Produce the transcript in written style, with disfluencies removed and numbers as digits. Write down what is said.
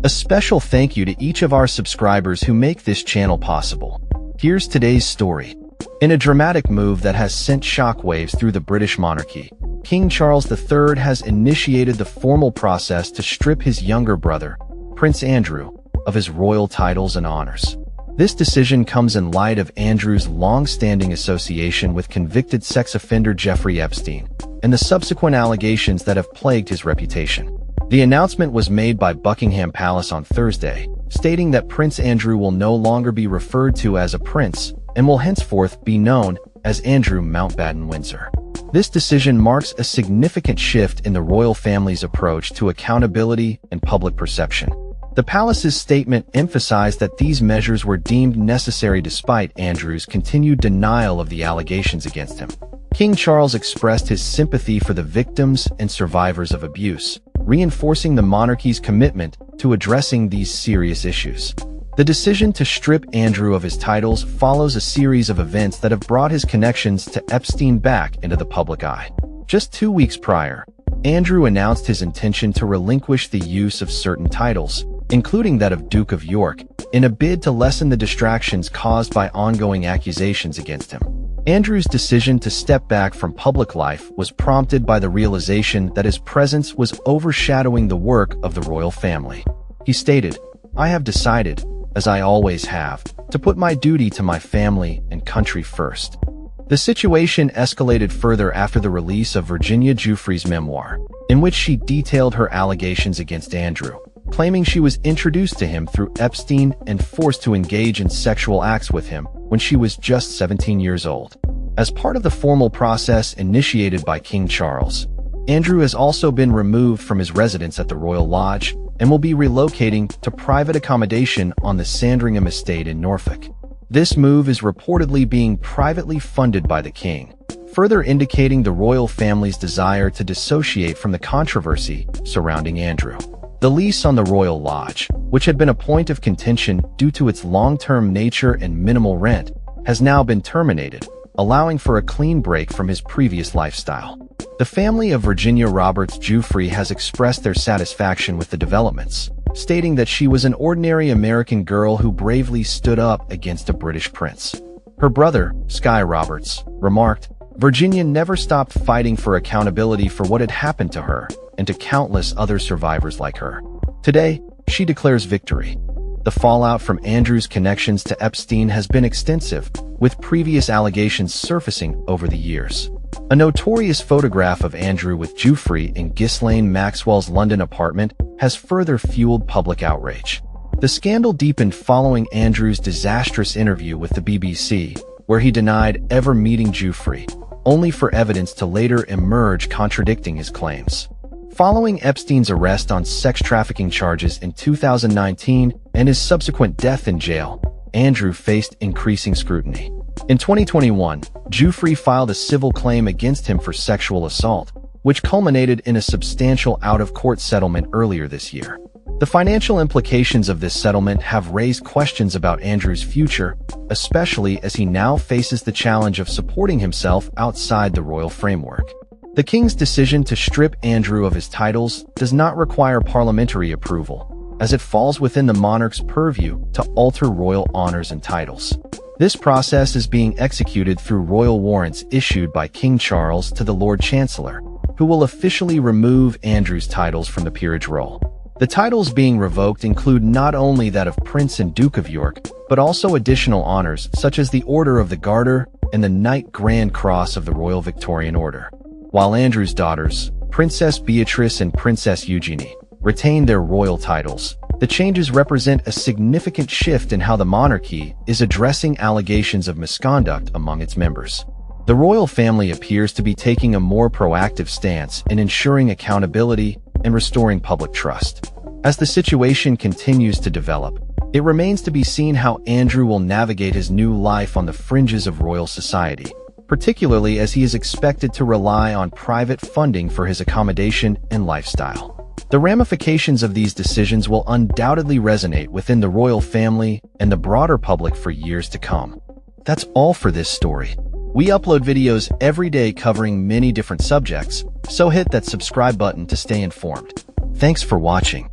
A special thank you to each of our subscribers who make this channel possible. Here's today's story. In a dramatic move that has sent shockwaves through the British monarchy, King Charles III has initiated the formal process to strip his younger brother, Prince Andrew, of his royal titles and honors. This decision comes in light of Andrew's long-standing association with convicted sex offender Jeffrey Epstein and the subsequent allegations that have plagued his reputation. The announcement was made by Buckingham Palace on Thursday, stating that Prince Andrew will no longer be referred to as a prince and will henceforth be known as Andrew Mountbatten Windsor. This decision marks a significant shift in the royal family's approach to accountability and public perception. The palace's statement emphasized that these measures were deemed necessary despite Andrew's continued denial of the allegations against him. King Charles expressed his sympathy for the victims and survivors of abuse, reinforcing the monarchy's commitment to addressing these serious issues. The decision to strip Andrew of his titles follows a series of events that have brought his connections to Epstein back into the public eye. Just 2 weeks prior, Andrew announced his intention to relinquish the use of certain titles, including that of Duke of York, in a bid to lessen the distractions caused by ongoing accusations against him. Andrew's decision to step back from public life was prompted by the realization that his presence was overshadowing the work of the royal family. He stated, "I have decided, as I always have, to put my duty to my family and country first." The situation escalated further after the release of Virginia Giuffre's memoir, in which she detailed her allegations against Andrew, claiming she was introduced to him through Epstein and forced to engage in sexual acts with him when she was just 17 years old. As part of the formal process initiated by King Charles, Andrew has also been removed from his residence at the Royal Lodge and will be relocating to private accommodation on the Sandringham estate in Norfolk. This move is reportedly being privately funded by the king, further indicating the royal family's desire to dissociate from the controversy surrounding Andrew. The lease on the Royal Lodge, which had been a point of contention due to its long-term nature and minimal rent, has now been terminated, allowing for a clean break from his previous lifestyle. The family of Virginia Roberts Giuffre has expressed their satisfaction with the developments, stating that she was an ordinary American girl who bravely stood up against a British prince. Her brother, Sky Roberts, remarked, "Virginia never stopped fighting for accountability for what had happened to her and to countless other survivors like her. Today, she declares victory." The fallout from Andrew's connections to Epstein has been extensive, with previous allegations surfacing over the years. A notorious photograph of Andrew with Giuffre in Ghislaine Maxwell's London apartment has further fueled public outrage. The scandal deepened following Andrew's disastrous interview with the BBC, where he denied ever meeting Giuffre, only for evidence to later emerge contradicting his claims. Following Epstein's arrest on sex trafficking charges in 2019 and his subsequent death in jail, Andrew faced increasing scrutiny. In 2021, Giuffre filed a civil claim against him for sexual assault, which culminated in a substantial out-of-court settlement earlier this year. The financial implications of this settlement have raised questions about Andrew's future, especially as he now faces the challenge of supporting himself outside the royal framework. The king's decision to strip Andrew of his titles does not require parliamentary approval, as it falls within the monarch's purview to alter royal honors and titles. This process is being executed through royal warrants issued by King Charles to the Lord Chancellor, who will officially remove Andrew's titles from the peerage roll. The titles being revoked include not only that of Prince and Duke of York, but also additional honors such as the Order of the Garter and the Knight Grand Cross of the Royal Victorian Order. While Andrew's daughters, Princess Beatrice and Princess Eugenie, retain their royal titles, the changes represent a significant shift in how the monarchy is addressing allegations of misconduct among its members. The royal family appears to be taking a more proactive stance in ensuring accountability and restoring public trust. As the situation continues to develop, it remains to be seen how Andrew will navigate his new life on the fringes of royal society, particularly as he is expected to rely on private funding for his accommodation and lifestyle. The ramifications of these decisions will undoubtedly resonate within the royal family and the broader public for years to come. That's all for this story. We upload videos every day covering many different subjects, so hit that subscribe button to stay informed. Thanks for watching.